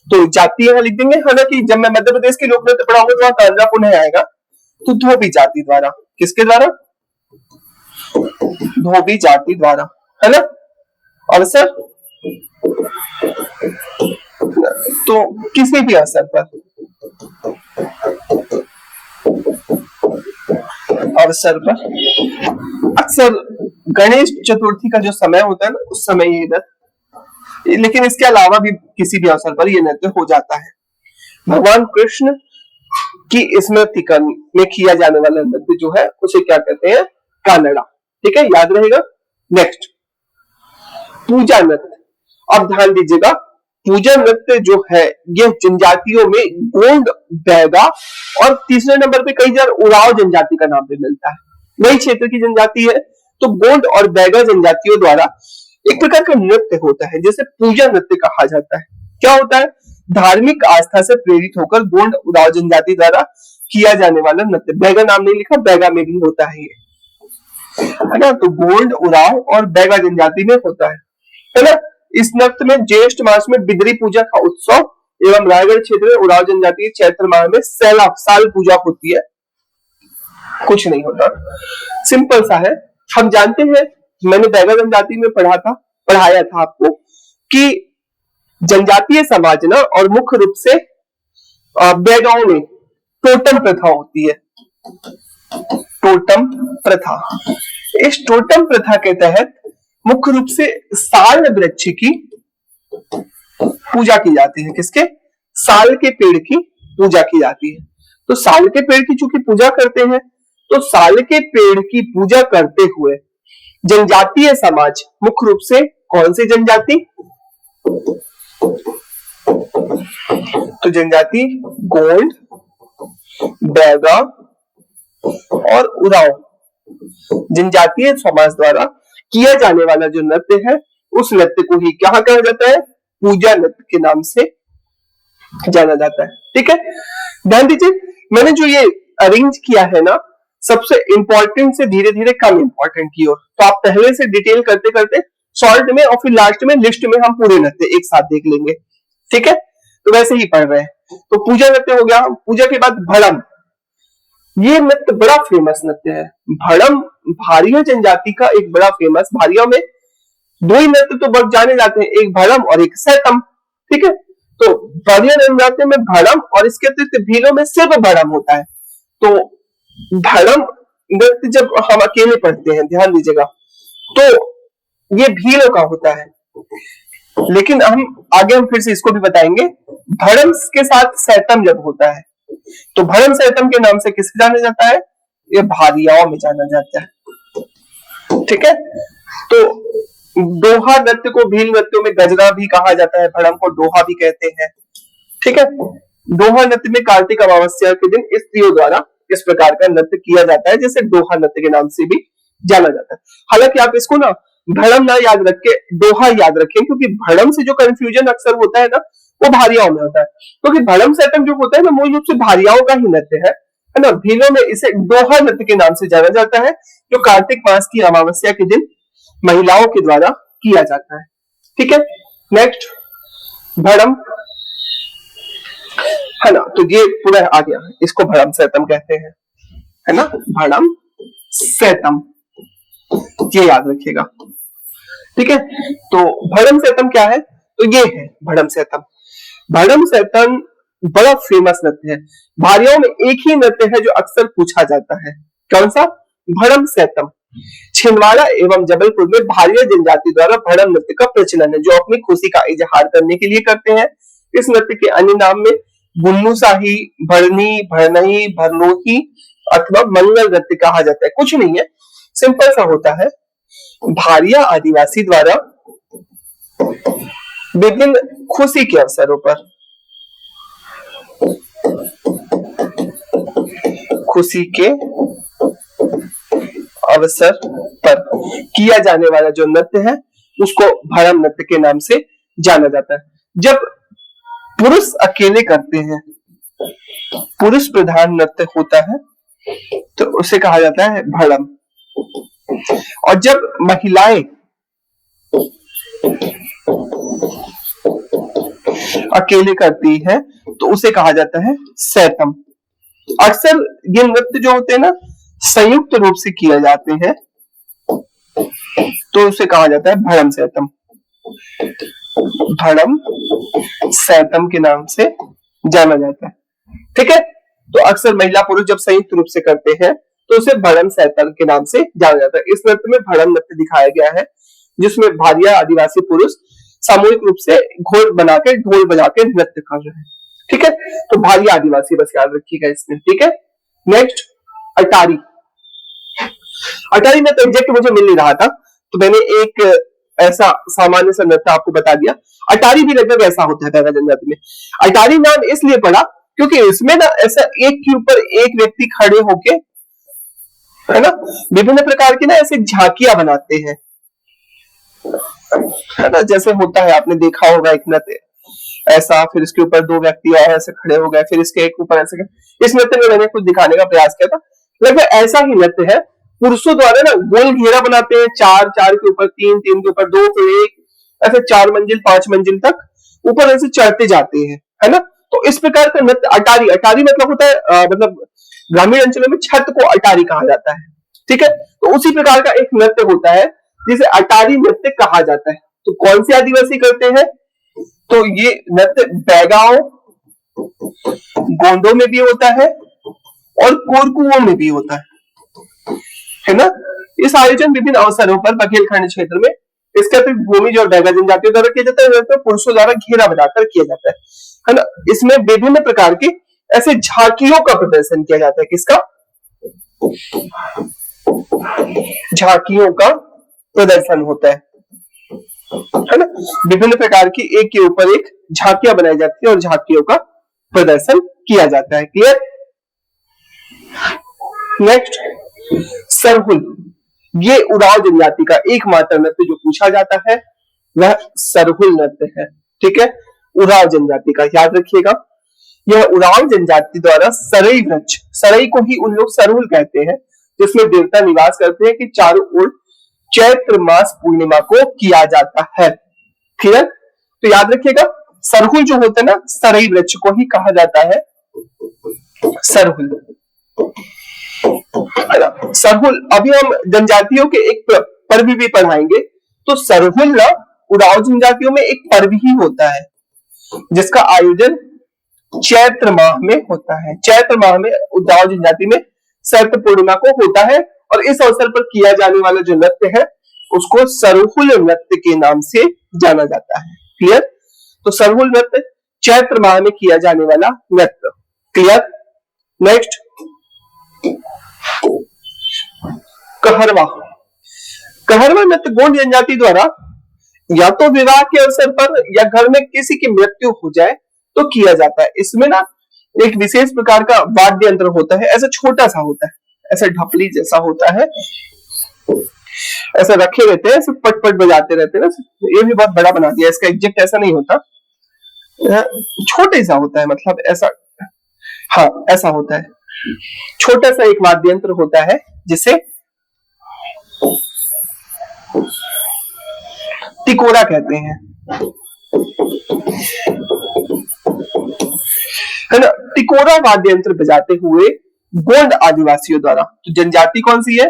तो जाति यहां लिख देंगे, हालांकि जब मैं मध्य प्रदेश के लोक नृत्य पढ़ाऊंगा तो वहां कानड़ा पुनः आएगा। तो धोबी जाति द्वारा, किसके द्वारा? धोबी जाति द्वारा, है ना। और सर तो किसी भी अवसर पर अक्सर गणेश चतुर्थी का जो समय होता है ना, उस समय ये नृत्य, लेकिन इसके अलावा भी किसी भी अवसर पर यह नृत्य हो जाता है। भगवान कृष्ण की स्मृति में किया जाने वाला नृत्य जो है उसे क्या कहते हैं? कानड़ा। ठीक है, याद रहेगा। नेक्स्ट पूजा नृत्य। अब ध्यान दीजिएगा, पूजा नृत्य जो है यह जनजातियों में गोंड, बैगा और तीसरे नंबर पे कई बार उराव जनजाति का नाम भी मिलता है, वही क्षेत्र की जनजाति है। तो गोंड और बैगा जनजातियों द्वारा एक प्रकार का नृत्य होता है जिसे पूजा नृत्य कहा जाता है। क्या होता है? धार्मिक आस्था से प्रेरित होकर गोंड उराव जनजाति द्वारा किया जाने वाला नृत्य। बैगा नाम नहीं लिखा, बैगा में भी होता है ये, है ना। तो गोंड, उराव और बैगा जनजाति में होता है ना। इस नृत्य में ज्येष्ठ मास में बिदरी पूजा का उत्सव एवं रायगढ़ क्षेत्र में उराव जनजाति चैत्र माह में सैला साल पूजा होती है। कुछ नहीं होता, सिंपल सा है। हम जानते हैं, मैंने बैगा जनजाति में पढ़ाया था आपको कि जनजातीय समाज ना, और मुख्य रूप से बैगाओं में टोटम प्रथा होती है। टोटम प्रथा, इस टोटम प्रथा के तहत मुख्य रूप से साल वृक्ष की पूजा की जाती है। किसके? साल के पेड़ की पूजा की जाती है। तो साल के पेड़ की चूंकि पूजा करते हैं, तो साल के पेड़ की पूजा करते हुए जनजातीय समाज, मुख्य रूप से कौन सी जनजाति? तो जनजाति गोंड, बैगा और उरांव जनजातीय समाज द्वारा किया जाने वाला जो नृत्य है उस नृत्य को ही क्या कहा जाता है, पूजा नृत्य के नाम से जाना जाता है। ठीक है, ध्यान दीजिए मैंने जो ये अरेंज किया है ना, सबसे इंपॉर्टेंट से धीरे धीरे कम इंपॉर्टेंट की ओर, तो आप पहले से डिटेल करते करते शॉर्ट में और फिर लास्ट में लिस्ट में हम पूरे नृत्य एक साथ देख लेंगे। ठीक है, तो वैसे ही पढ़ रहे हैं। तो पूजा नृत्य हो गया। पूजा के बाद भड़म, ये नृत्य बड़ा फेमस नृत्य है। भड़म भारिया जनजाति का एक बड़ा फेमस, भारिया में दो ही नृत्य तो बहुत जाने जाते हैं, एक भड़म और एक सैतम। ठीक है, तो भारिया जनजाति में भड़म और इसके अतिरिक्त भीलों में सिर्फ भड़म होता है। तो भड़म नृत्य जब हम अकेले पढ़ते हैं, ध्यान दीजिएगा, तो ये भीलों का होता है, लेकिन हम फिर से इसको भी बताएंगे। भड़म के साथ सैतम जब होता है तो भड़म सैतम के नाम से किसे जाना जाता है, ये भारियाओं में जाना जाता है। ठीक है, तो दोहा नृत्य को भील नृत्यों में गजरा भी कहा जाता है, भड़म को डोहा भी कहते हैं। ठीक है, डोहा नृत्य में कार्तिक अमावस्या के दिन स्त्रियों द्वारा इस प्रकार का नृत्य किया जाता है, जिसे डोहा नृत्य के नाम से भी जाना जाता है। हालांकि आप इसको ना भड़म ना याद रख के डोहा याद रखें, क्योंकि भड़म से जो कंफ्यूजन अक्सर होता है ना, वो भारियाओं में होता है, क्योंकि भड़म सैतम जो होता है ना मूल रूप से भारियाओं का ही नृत्य है ना। भीलों में इसे डोहा नृत्य के नाम से जाना जाता है, जो कार्तिक मास की अमावस्या के दिन महिलाओं के द्वारा किया जाता है। ठीक है, नेक्स्ट भड़म है ना, तो ये पूरा आ गया, इसको भड़म सैतम कहते हैं, है ना, भड़म सैतम, ये याद रखिएगा। ठीक है, तो भड़म सैतम क्या है, तो ये है भड़म सैतम। भड़म सैतम बड़ा फेमस नृत्य है। भारियों में एक ही नृत्य है जो अक्सर पूछा जाता है, कौन सा, भड़म सैतम। छिंदवाड़ा एवं जबलपुर में भारिया जनजाति द्वारा भड़म नृत्य का प्रचलन है, जो अपनी खुशी का इजहार करने के लिए करते हैं। इस नृत्य के अन्य नाम में बुन्नुशाही, भरनी, भरनई, भरनोही अथवा मंगल नृत्य कहा जाता है। कुछ नहीं है, सिंपल सा होता है, भारिया आदिवासी द्वारा विभिन्न खुशी के अवसरों पर, खुशी के अवसर पर किया जाने वाला जो नृत्य है उसको भड़म नृत्य के नाम से जाना जाता है। जब पुरुष अकेले करते हैं, पुरुष प्रधान नृत्य होता है, तो उसे कहा जाता है भड़म। और जब महिलाएं अकेले करती है तो उसे कहा जाता है सैतम। अक्सर ये नृत्य जो होते हैं ना संयुक्त रूप से किए जाते हैं, तो उसे कहा जाता है भड़म सैतम। भड़म सैतम के नाम से जाना जाता है। ठीक है, तो अक्सर महिला पुरुष जब संयुक्त रूप से करते हैं तो उसे भड़म सैतम के नाम से जाना जाता है। इस नृत्य में भड़म नृत्य दिखाया गया है, जिसमें भारिया आदिवासी पुरुष सामूहिक रूप से घोड़ बना के ढोल बजा के नृत्य कर रहे हैं। ठीक है, तो भारिया आदिवासी बस याद रखिएगा इसमें। ठीक है, नेक्स्ट अटारी। अटारी में तो एग्जैक्ट मुझे मिल नहीं रहा था, तो मैंने एक ऐसा सामान्य सा नृत्य आपको बता दिया। अटारी भी लगभग ऐसा होता है बैगा जनजाति में। अटारी नाम इसलिए पड़ा क्योंकि इसमें ना ऐसा एक के ऊपर एक व्यक्ति खड़े होके, है ना, विभिन्न प्रकार की ना ऐसे झांकियां बनाते हैं, है ना, जैसे होता है, आपने देखा होगा एक नृत्य ऐसा, फिर इसके ऊपर दो व्यक्ति और ऐसे खड़े हो गए, फिर इसके एक ऊपर ऐसे। इस नृत्य में मैंने कुछ दिखाने का प्रयास किया था, लगभग ऐसा ही नृत्य है। पुरुषों द्वारा ना गोल घेरा बनाते हैं, चार चार के ऊपर तीन, तीन के ऊपर दो, फिर एक, ऐसे 4 मंजिल 5 मंजिल तक ऊपर ऐसे चढ़ते जाते हैं, है ना। तो इस प्रकार का नृत्य अटारी, अटारी मतलब होता है मतलब ग्रामीण अंचलों में छत को अटारी कहा जाता है। ठीक है, तो उसी प्रकार का एक नृत्य होता है जिसे अटारी नृत्य कहा जाता है। तो कौन से आदिवासी करते हैं, तो ये नृत्य बैगाओं, गोंडों में भी होता है और कोरकुओं में भी होता है ना। इस आयोजन विभिन्न अवसरों पर बघेलखंड क्षेत्र में इसके अतिरिक्त भूमिज और बैगा जनजातियों द्वारा किया जाता है, तो पुरुषों द्वारा घेरा बनाकर किया जाता है ना। इसमें विभिन्न प्रकार की ऐसे झांकियों का प्रदर्शन किया जाता है। किसका, झांकियों का प्रदर्शन होता है। है ना। विभिन्न प्रकार की एक के ऊपर एक झांकियां बनाई जाती है और झांकियों का प्रदर्शन किया जाता है। क्लियर। नेक्स्ट, सरहुल। ये उराव जनजाति का एकमात्र नृत्य जो पूछा जाता है वह सरहुल नृत्य है। ठीक है, उराव जनजाति का, याद रखिएगा। यह उराव जनजाति द्वारा सरई वृक्ष, सरई को ही उन लोग सरहुल कहते हैं, जिसमें देवता निवास करते हैं, कि चारों ओर चैत्र मास पूर्णिमा को किया जाता है। क्लियर। तो याद रखिएगा, सरहुल जो होता है ना, सरई वृक्ष को ही कहा जाता है सरहुल। सरहुल, अभी हम जनजातियों के एक पर्व भी पढ़ाएंगे। तो सरहुल ना उराव जनजातियों में एक पर्व ही होता है, जिसका आयोजन चैत्र माह में होता है। चैत्र माह में उराव जनजाति में चैत्र पूर्णिमा को होता है, और इस अवसर पर किया जाने वाला जो नृत्य है उसको सरहुल नृत्य के नाम से जाना जाता है। क्लियर। तो सरहुल नृत्य चैत्र माह में किया जाने वाला नृत्य। क्लियर। नेक्स्ट, कहरवा। कहरवा नृत्य गोंड जनजाति द्वारा या तो विवाह के अवसर पर या घर में किसी की मृत्यु हो जाए तो किया जाता है। इसमें ना एक विशेष प्रकार का वाद्य यंत्र होता है, ऐसा छोटा सा होता है, ऐसा ढपली जैसा होता है, ऐसा रखे रहते हैं, ऐसे पट पट बजाते रहते हैं ना। ये भी बहुत बड़ा बना दिया, इसका एग्जैक्ट ऐसा नहीं होता, छोटे सा होता है, मतलब ऐसा, हाँ ऐसा होता है। छोटा सा एक वाद्य यंत्र होता है जिसे टिकोरा कहते हैं, है ना। टिकोरा वाद्य यंत्र बजाते हुए गोंड आदिवासियों द्वारा, तो जनजाति कौन सी है?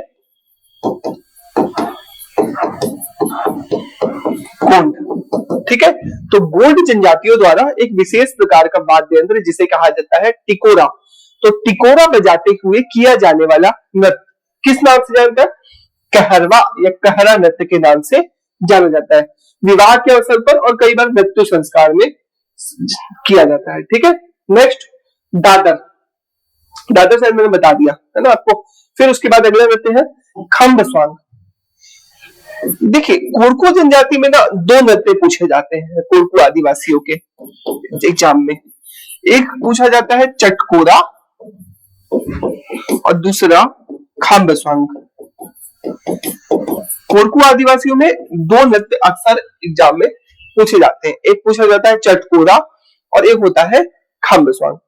गोंड। ठीक है, तो गोंड जनजातियों द्वारा एक विशेष प्रकार का वाद्य यंत्र जिसे कहा जाता है टिकोरा, तो टिकोरा बजाते हुए किया जाने वाला नृत्य किस नाम से जानता है? कहरवा या कहरा नृत्य के नाम से जाना जाता है। विवाह के अवसर पर और कई बार मृत्यु संस्कार में किया जाता है। ठीक है। नेक्स्ट, दादर। दादर शायद मैंने बता दिया है ना आपको। फिर उसके बाद अगला नृत्य है खम्ब स्वांग। देखिए, कोरकू जनजाति में ना दो नृत्य पूछे जाते हैं कोरकू आदिवासियों के एग्जाम में। एक पूछा जाता है चटकोरा और दूसरा खम्ब स्वांग। कोरकू आदिवासियों में दो नृत्य अक्सर एग्जाम में पूछे जाते हैं, एक पूछा जाता है चटकोरा और एक होता है खम्ब स्वांग।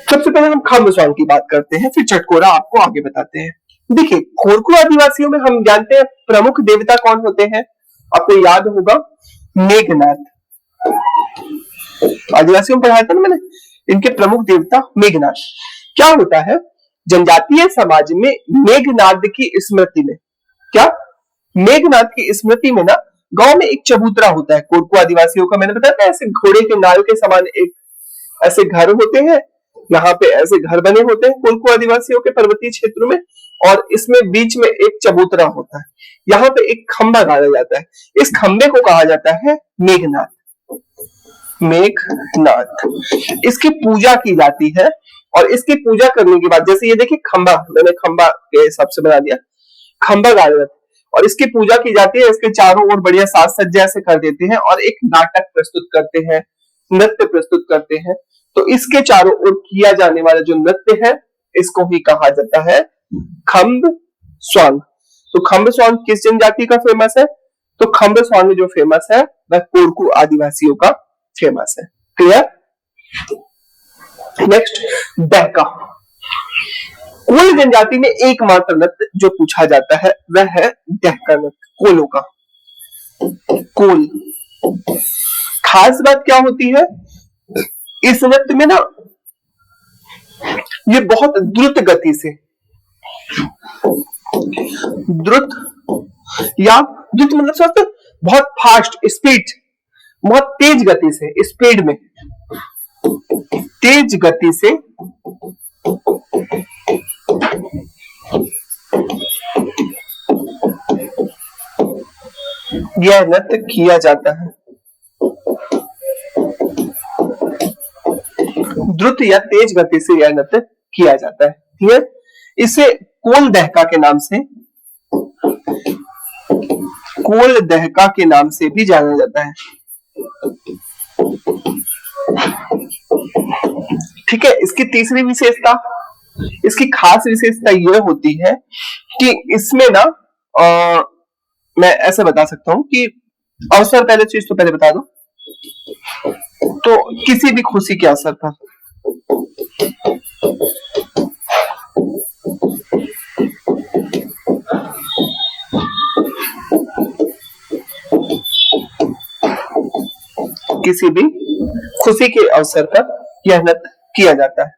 सबसे पहले हम खम्ब स्वांग की बात करते हैं, फिर चटकोरा आपको आगे बताते हैं। देखिए, कोरकू आदिवासियों में हम जानते हैं प्रमुख देवता कौन होते हैं, आपको याद होगा मेघनाथ। आदिवासियों में पढ़ाया था ना मैंने, इनके प्रमुख देवता मेघनाथ। क्या होता है, जनजातीय समाज में मेघनाथ की स्मृति में, क्या मेघनाथ की स्मृति में ना गांव में एक चबूतरा होता है कोरकू आदिवासियों का। मैंने बताया था ऐसे घोड़े के नाल के समान एक ऐसे घर होते हैं, यहाँ पे ऐसे घर बने होते हैं कोरकू आदिवासियों के पर्वतीय क्षेत्रों में, और इसमें बीच में एक चबूतरा होता है। यहाँ पे एक खंबा गाड़ा जाता है, इस खंबे को कहा जाता है मेघनाथ। मेघनाथ, इसकी पूजा की जाती है, और इसकी पूजा करने के बाद, जैसे ये देखिए खंबा, मैंने खंबा के हिसाब से बना दिया, खंबा गाड़ा जाता है और इसकी पूजा की जाती है। इसके चारों ओर बढ़िया साज सज्जा से कर देते हैं और एक नाटक प्रस्तुत करते हैं, नृत्य प्रस्तुत करते हैं। तो इसके चारों ओर किया जाने वाला जो नृत्य है इसको ही कहा जाता है खम्ब स्वांग। तो खम्ब स्वांग किस जनजाति का फेमस है? तो खम्ब स्वांग जो फेमस है वह कोरकू आदिवासियों का फेमस है। क्लियर। नेक्स्ट, डहका। कोल जनजाति में एकमात्र नृत्य जो पूछा जाता है वह है डहका नृत्य, कोलों का। कोल, खास बात क्या होती है इस नृत्य में ना, ये बहुत द्रुत गति से, द्रुत या द्रुत मतलब समझते, बहुत फास्ट, स्पीड, बहुत तेज गति से, स्पीड में तेज गति से यह नृत्य किया जाता है। द्रुत या तेज गति से यह नृत्य किया जाता है। क्लियर। इसे कोल दहका के नाम से कोल दहका के नाम से भी जाना जाता है। ठीक है, इसकी तीसरी विशेषता, इसकी खास विशेषता यह होती है कि इसमें ना मैं ऐसे बता सकता हूं कि अवसर, पहले चीज तो पहले बता दो, तो किसी भी खुशी के अवसर पर किसी भी खुशी के अवसर पर यह नृत्य किया जाता है।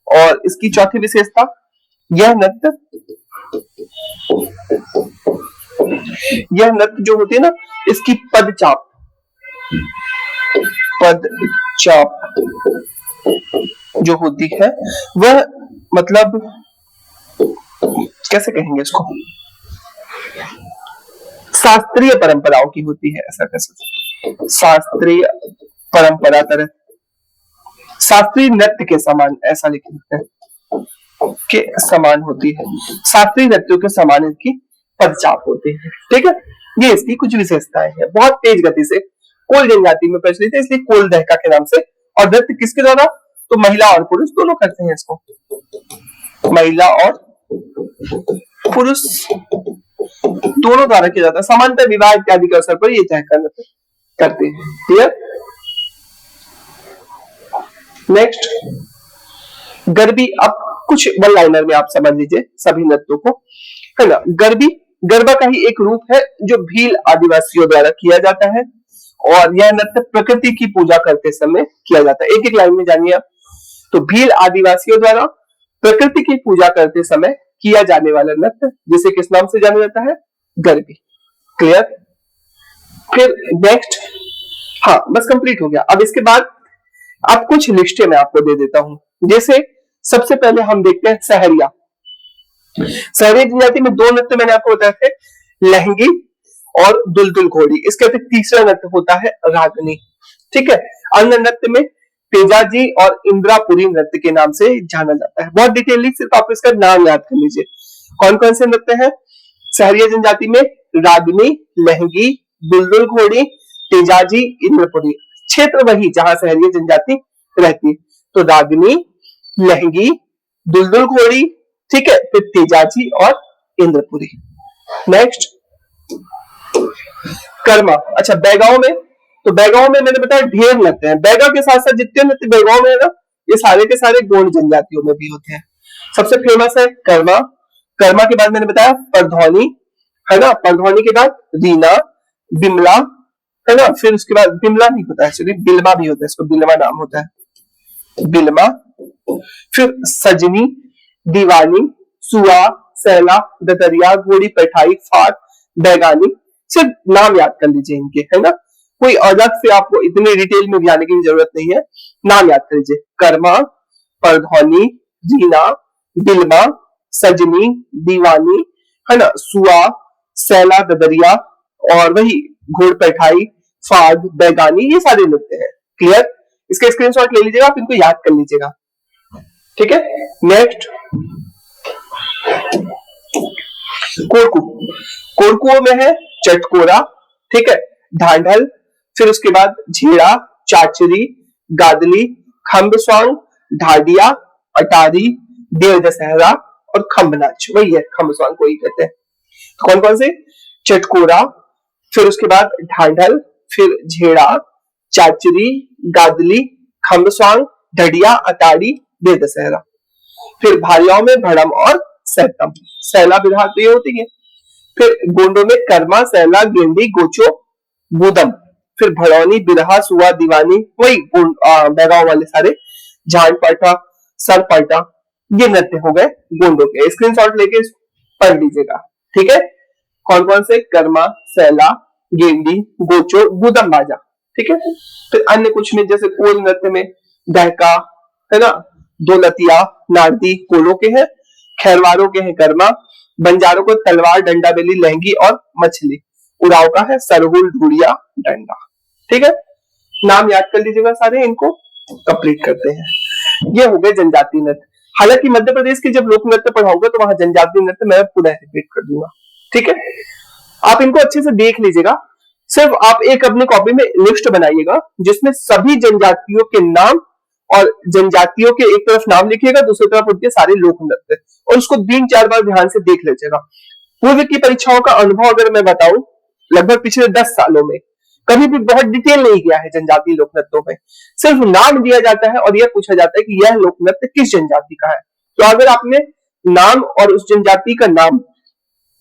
और इसकी चौथी विशेषता, यह नृत्य जो होती है ना, इसकी पदचाप जो होती है वह मतलब कैसे कहेंगे इसको, शास्त्रीय परंपराओं की होती है, ऐसा कह सकते, शास्त्रीय परंपरा तरह, शास्त्रीय नृत्य के समान, ऐसा लिख सकते हैं, के समान होती है, शास्त्रीय नृत्यों के समान इनकी पदचाप होती है। ठीक है, ये इसकी कुछ विशेषताएं हैं। बहुत तेज गति से कोल जनजाति में प्रचलित है, इसलिए कोल दहका के नाम से। और नृत्य किसके द्वारा, तो महिला और पुरुष दोनों करते हैं इसको, महिला और पुरुष दोनों द्वारा किया जाता है। सामान्यतः विवाह इत्यादि के अवसर पर ये दहका नृत्य करते हैं। क्लियर। नेक्स्ट, गरबी। अब कुछ वन लाइनर में आप समझ लीजिए सभी नृत्यों को, है ना। गरबी गरबा का ही एक रूप है जो भील आदिवासियों द्वारा किया जाता है, और यह नृत्य प्रकृति की पूजा करते समय किया जाता है। एक एक लाइन में जानिए आप। तो भील आदिवासियों द्वारा प्रकृति की पूजा करते समय किया जाने वाला नृत्य, जिसे किस नाम से जाना जाता है, गरबी। क्लियर। फिर नेक्स्ट, हाँ बस कंप्लीट हो गया। अब इसके बाद अब कुछ लिस्टें मैं आपको दे देता हूं। जैसे सबसे पहले हम देखते हैं सहरिया। सहरिया जनजाति में दो नृत्य मैंने आपको बताए थे, लहंगी और दुलदुल घोड़ी। इसके अतिरिक्त तीसरा नृत्य होता है रागनी। ठीक है, अन्य नृत्य में तेजाजी और इंद्रापुरी नृत्य के नाम से जाना जाता है। बहुत डिटेलली सिर्फ आप इसका नाम याद कर लीजिए। कौन कौन से नृत्य हैं सहरिया जनजाति में, रागनी, लहंगी, दुलदुल घोड़ी, तेजाजी, इंद्रपुरी। क्षेत्र वही जहां सहरिया जनजाति रहती है। तो रागनी, लहंगी, दुलदुल घोड़ी, ठीक है, फिर तेजाजी और इंद्रपुरी। नेक्स्ट, कर्मा। अच्छा, बैगाओं में, तो बैगाओं में मैंने बताया ढेर नृत्य हैं। बैगा के साथ साथ जितने नृत्य बैगाओं में है ना, ये सारे के सारे गोंड जनजातियों में भी होते हैं। सबसे फेमस है कर्मा। कर्मा के बाद मैंने बताया परधौनी, है ना। परधौनी के बाद रीना, बिमला, है ना। फिर उसके बाद बिमला नहीं होता है, एक्चुअली बिलमा भी होता है, इसको बिलमा नाम होता है, बिलमा। फिर सजनी, दीवानी, सुआ, सैला, ददरिया, घोड़ी, पैठाई, फाट, बैगानी। सिर्फ नाम याद कर लीजिए इनके, है ना। कोई अलग से आपको इतने डिटेल में जाने की जरूरत नहीं है, नाम याद कर लीजिए। कर्मा, परधौनी, रीना, बिलमा, सजनी, दीवानी, है ना, सुआ, सैला, ददरिया, और वही घोड़ पैठाई, फाग, बैगानी, ये सारे नृत्य हैं। क्लियर। इसका स्क्रीनशॉट ले लीजिएगा, आप इनको याद कर लीजिएगा। ठीक है। नेक्स्ट, कोरकू। कोरकुओं में है चटकोरा, ठीक है, ढांढल, फिर उसके बाद झेड़ा, चाचरी, गादली, खम्ब स्वांग, ढाडिया, अटारी, देव दशहरा और खम्ब नाच। वही है, खम्ब स्वांग को ही कहते हैं। तो कौन कौन से, चटकोरा, फिर उसके बाद ढांढल, फिर झेड़ा, चाचरी, गादली, खम्ब स्वांग, ढडिया, अटारी, देव दशहरा। फिर भारियाओं में भड़म और सैतम। सैला विधा तो ये होती है। फिर गोंडों में कर्मा, सैला, गेंडी, गोचो, बूदम। फिर भड़ौनी, बिरहा, सुआ, दीवानी, वही बैगांव वाले सारे, झांड पाटा, सर पाटा, ये नृत्य हो गए गोंडों के। स्क्रीनशॉट लेके पढ़ लीजिएगा। ठीक है, कौन कौन से, कर्मा, सैला, गेंडी, गोचो, बूदम, बाजा। ठीक है। फिर अन्य कुछ में जैसे कोल नृत्य में दहका, है ना, दौलतिया, नारदी कोलों के हैं, खैरवारों के हैं कर्मा, बंजारों को तलवार, डंडा बेली, लहंगी और मछली, उड़ाव का है सरहुल, ढूढ़िया, डंडा। ठीक है, नाम याद कर लीजिएगा सारे, इनको कंप्लीट करते हैं। ये हो गए जनजातीय नृत्य। हालांकि मध्य प्रदेश के जब लोक नृत्य पढ़ाऊंगा तो वहां जनजातीय नृत्य मैं पूरा रिपीट कर दूंगा। ठीक है, आप इनको अच्छे से देख लीजिएगा। सिर्फ आप एक अपनी कॉपी में लिस्ट बनाइएगा जिसमें सभी जनजातियों के नाम और जनजातियों के एक तरफ नाम लिखिएगा, दूसरी तरफ उनके सारे लोक नृत्य, और उसको 3-4 बार ध्यान से देख लीजिएगा। पूर्व की परीक्षाओं का अनुभव अगर मैं बताऊं, लगभग पिछले 10 सालों में कभी भी बहुत डिटेल नहीं गया है जनजातीय लोक नृत्यों में। सिर्फ नाम दिया जाता है और यह पूछा जाता है कि यह लोक नृत्य किस जनजाति का है। तो अगर आपने नाम और उस जनजाति का नाम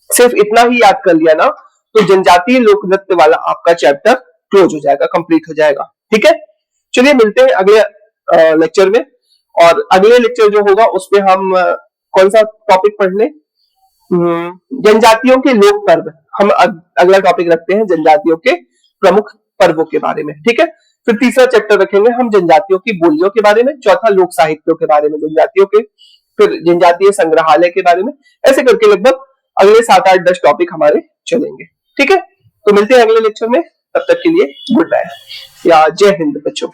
सिर्फ इतना ही याद कर लिया ना, तो जनजातीय लोक नृत्य वाला आपका चैप्टर क्लोज हो जाएगा, कंप्लीट हो जाएगा। ठीक है, चलिए मिलते हैं अगले लेक्चर में। और अगले लेक्चर जो होगा उसमें हम कौन सा टॉपिक पढ़ लें? जनजातियों के लोक पर्व। हम अगला टॉपिक रखते हैं जनजातियों के प्रमुख पर्वों के बारे में। ठीक है, फिर तीसरा चैप्टर रखेंगे हम जनजातियों की बोलियों के बारे में, चौथा लोक साहित्यों के बारे में जनजातियों के, फिर जनजातीय संग्रहालय के बारे में। ऐसे करके लगभग अगले 7-8-10 टॉपिक हमारे चलेंगे। ठीक है, तो मिलते हैं अगले लेक्चर में। तब तक के लिए गुड बाय या जय हिंद बच्चों।